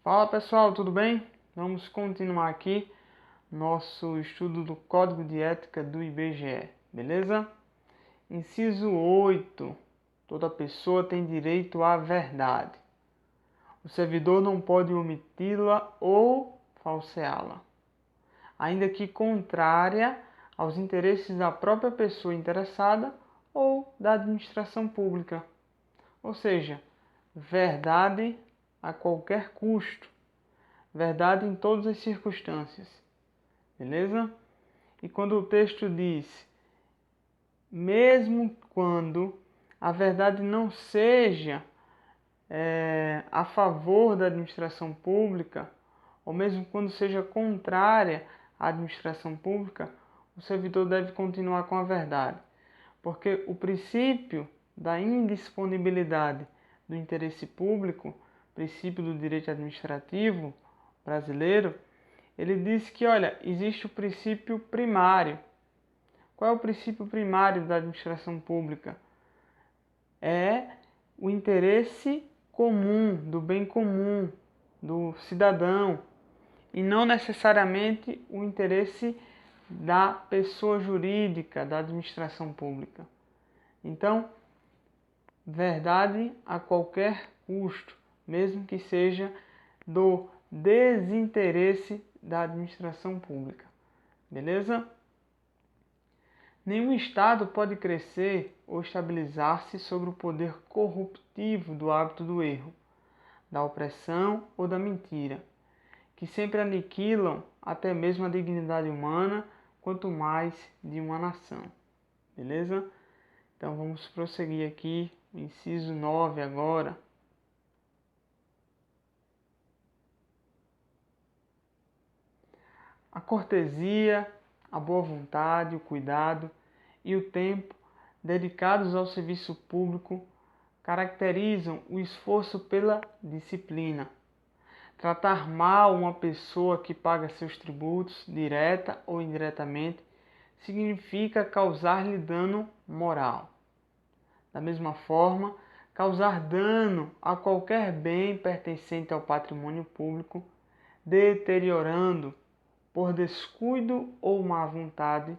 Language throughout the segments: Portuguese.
Fala pessoal, tudo bem? Vamos continuar aqui nosso estudo do Código de Ética do IBGE, beleza? Inciso 8. Toda pessoa tem direito à verdade. O servidor não pode omiti-la ou falseá-la, ainda que contrária aos interesses da própria pessoa interessada ou da administração pública. Ou seja, verdade a qualquer custo. Verdade em todas as circunstâncias, beleza? E quando o texto diz, mesmo quando a verdade não seja a favor da administração pública, ou mesmo quando seja contrária à administração pública, o servidor deve continuar com a verdade. Porque o princípio da indisponibilidade do interesse público, princípio do direito administrativo brasileiro, ele diz que, olha, existe o princípio primário. Qual é o princípio primário da administração pública? É o interesse comum, do bem comum, do cidadão, e não necessariamente o interesse da pessoa jurídica, da administração pública. Então, verdade a qualquer custo, mesmo que seja do desinteresse da administração pública. Beleza? Nenhum Estado pode crescer ou estabilizar-se sobre o poder corruptivo do hábito do erro, da opressão ou da mentira, que sempre aniquilam até mesmo a dignidade humana, quanto mais de uma nação. Beleza? Então vamos prosseguir aqui, inciso 9 agora. A cortesia, a boa vontade, o cuidado e o tempo dedicados ao serviço público caracterizam o esforço pela disciplina. Tratar mal uma pessoa que paga seus tributos, direta ou indiretamente, significa causar-lhe dano moral. Da mesma forma, causar dano a qualquer bem pertencente ao patrimônio público, deteriorando por descuido ou má vontade,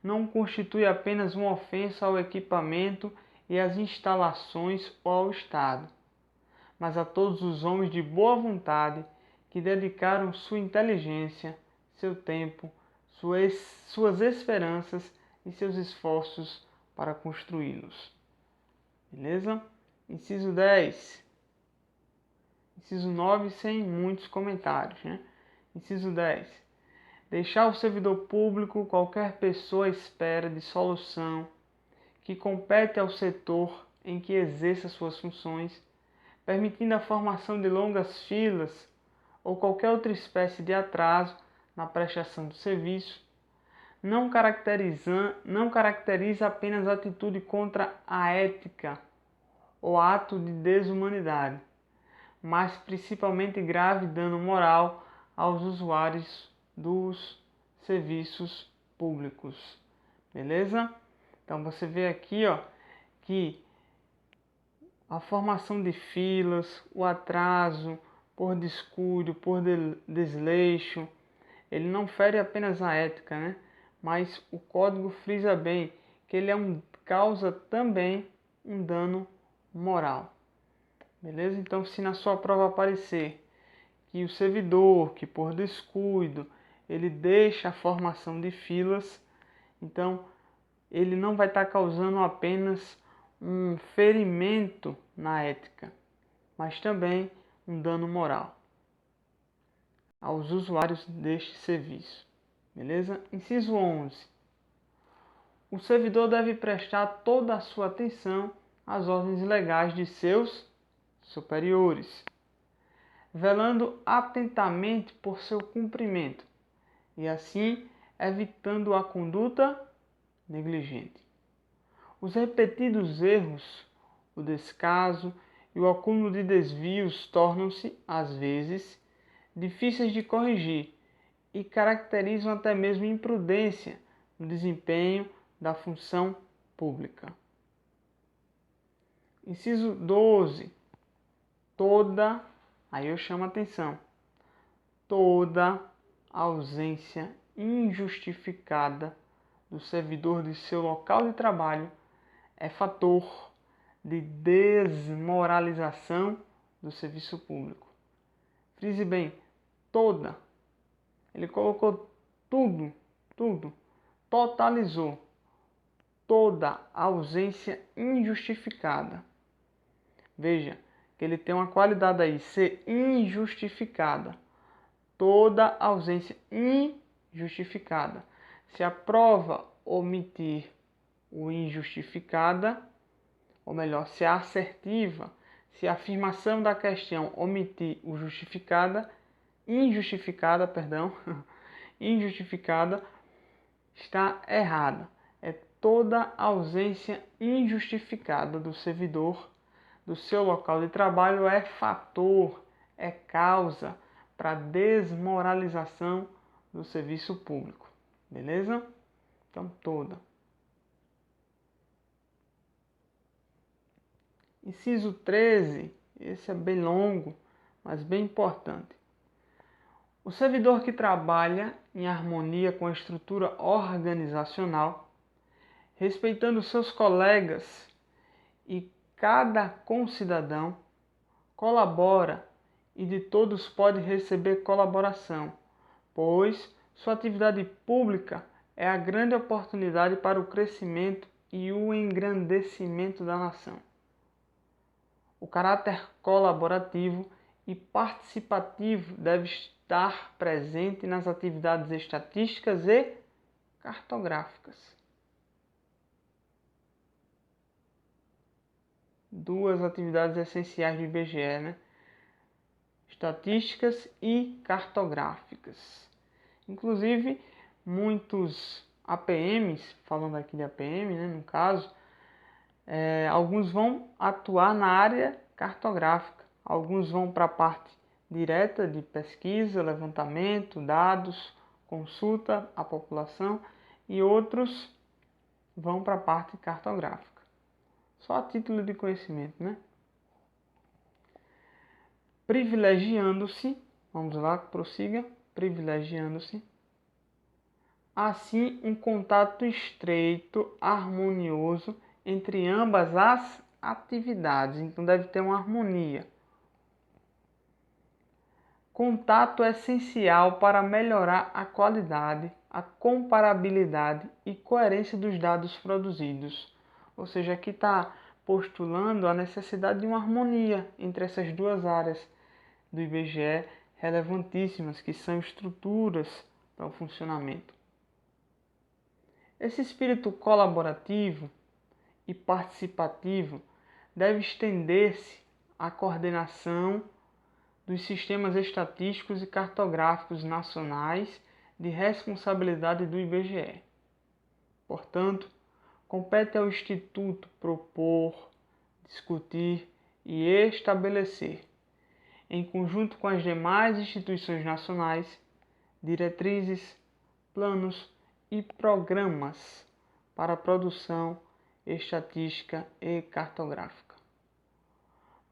não constitui apenas uma ofensa ao equipamento e às instalações ou ao Estado, mas a todos os homens de boa vontade que dedicaram sua inteligência, seu tempo, suas esperanças e seus esforços para construí-los. Beleza? Inciso 10. Inciso 9 sem muitos comentários, né? Inciso 10. Deixar ao servidor público qualquer pessoa à espera de solução que compete ao setor em que exerça suas funções, permitindo a formação de longas filas ou qualquer outra espécie de atraso na prestação do serviço, não caracteriza apenas atitude contra a ética ou ato de desumanidade, mas principalmente grave dano moral aos usuários dos serviços públicos. Beleza? Então você vê aqui, ó, que a formação de filas, o atraso por descuido, por desleixo, ele não fere apenas a ética, né? Mas o código frisa bem que ele causa também um dano moral. Beleza? Então, se na sua prova aparecer que o servidor, que por descuido, ele deixa a formação de filas, então ele não vai estar causando apenas um ferimento na ética, mas também um dano moral aos usuários deste serviço. Beleza? Inciso 11. O servidor deve prestar toda a sua atenção às ordens legais de seus superiores, velando atentamente por seu cumprimento e assim evitando a conduta negligente. Os repetidos erros, o descaso e o acúmulo de desvios tornam-se, às vezes, difíceis de corrigir e caracterizam até mesmo imprudência no desempenho da função pública. Inciso 12. Toda Aí eu chamo a atenção. Toda ausência injustificada do servidor de seu local de trabalho é fator de desmoralização do serviço público. Frise bem, toda. Ele colocou tudo, totalizou. Toda ausência injustificada. Veja que ele tem uma qualidade aí, ser injustificada. Toda ausência injustificada. Se a prova omitir o injustificada, ou melhor, se a assertiva, se a afirmação da questão omitir o injustificada, injustificada, está errada. É toda ausência injustificada do servidor do seu local de trabalho é fator, é causa para desmoralização do serviço público. Beleza? Então, toda. Inciso 13, esse é bem longo, mas bem importante. O servidor que trabalha em harmonia com a estrutura organizacional, respeitando seus colegas e cada concidadão, colabora e de todos pode receber colaboração, pois sua atividade pública é a grande oportunidade para o crescimento e o engrandecimento da nação. O caráter colaborativo e participativo deve estar presente nas atividades estatísticas e cartográficas. Duas atividades essenciais do IBGE, né? Estatísticas e cartográficas. Inclusive, muitos APMs, falando aqui de APM, né, no caso, alguns vão atuar na área cartográfica, alguns vão para a parte direta de pesquisa, levantamento, dados, consulta à população e outros vão para a parte cartográfica. Só a título de conhecimento, né? Privilegiando-se, vamos lá, prossiga, privilegiando-se, assim um contato estreito, harmonioso entre ambas as atividades. Então deve ter uma harmonia. Contato é essencial para melhorar a qualidade, a comparabilidade e coerência dos dados produzidos. Ou seja, aqui está postulando a necessidade de uma harmonia entre essas duas áreas do IBGE relevantíssimas, que são estruturas para o funcionamento. Esse espírito colaborativo e participativo deve estender-se à coordenação dos sistemas estatísticos e cartográficos nacionais de responsabilidade do IBGE. Portanto, compete ao Instituto propor, discutir e estabelecer, em conjunto com as demais instituições nacionais, diretrizes, planos e programas para a produção estatística e cartográfica.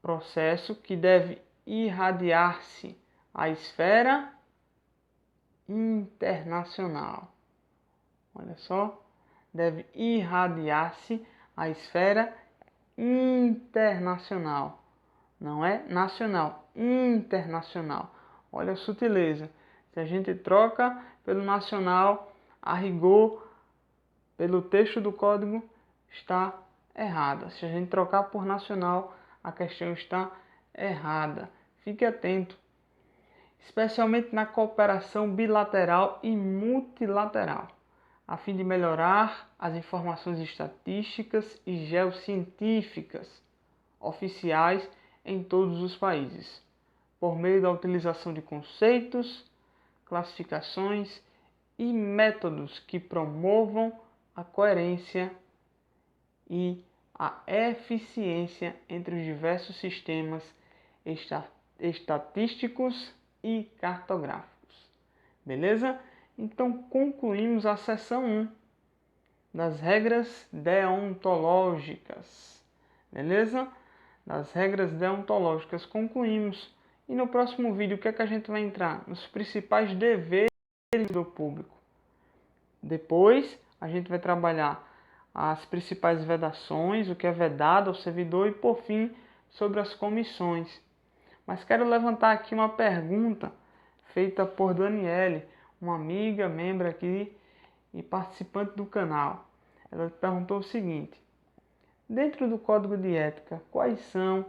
Processo que deve irradiar-se à esfera internacional. Olha só, deve irradiar-se à esfera internacional. Não é nacional, internacional. Olha a sutileza. Se a gente troca pelo nacional, a rigor, pelo texto do código, está errada. Se a gente trocar por nacional, a questão está errada. Fique atento, especialmente na cooperação bilateral e multilateral, a fim de melhorar as informações estatísticas e geocientíficas oficiais em todos os países, por meio da utilização de conceitos, classificações e métodos que promovam a coerência e a eficiência entre os diversos sistemas estatísticos e cartográficos. Beleza? Então concluímos a seção 1 das regras deontológicas. Beleza? Das regras deontológicas concluímos E no próximo vídeo, o que é que a gente vai entrar? Nos principais deveres do público. Depois, a gente vai trabalhar as principais vedações, o que é vedado ao servidor e, por fim, sobre as comissões. Mas quero levantar aqui uma pergunta feita por Daniele, uma amiga, membro aqui e participante do canal. Ela perguntou o seguinte: dentro do Código de Ética, quais são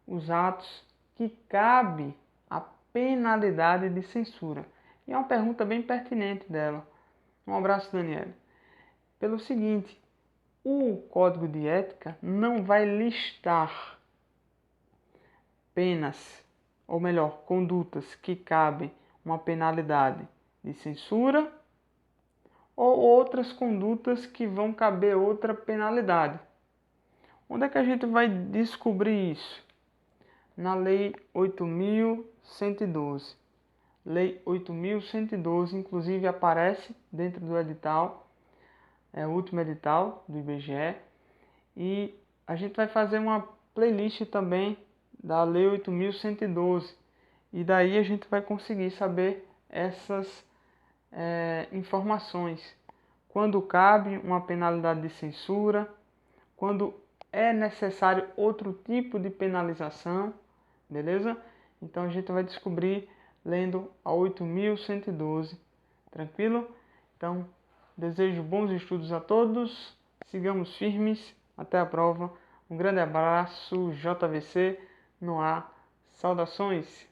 os atos que cabe a penalidade de censura? E é uma pergunta bem pertinente dela. Um abraço, Daniele. Pelo seguinte, o Código de Ética não vai listar penas, ou melhor, condutas que cabem uma penalidade de censura ou outras condutas que vão caber outra penalidade. Onde é que a gente vai descobrir isso? Na Lei 8.112. Lei 8.112, inclusive aparece dentro do edital, é o último edital do IBGE, e a gente vai fazer uma playlist também da Lei 8.112, e daí a gente vai conseguir saber essas informações. Quando cabe uma penalidade de censura, quando é necessário outro tipo de penalização, beleza? Então a gente vai descobrir lendo a 8.112, tranquilo? Então, desejo bons estudos a todos, sigamos firmes, até a prova. Um grande abraço, JVC no ar, saudações!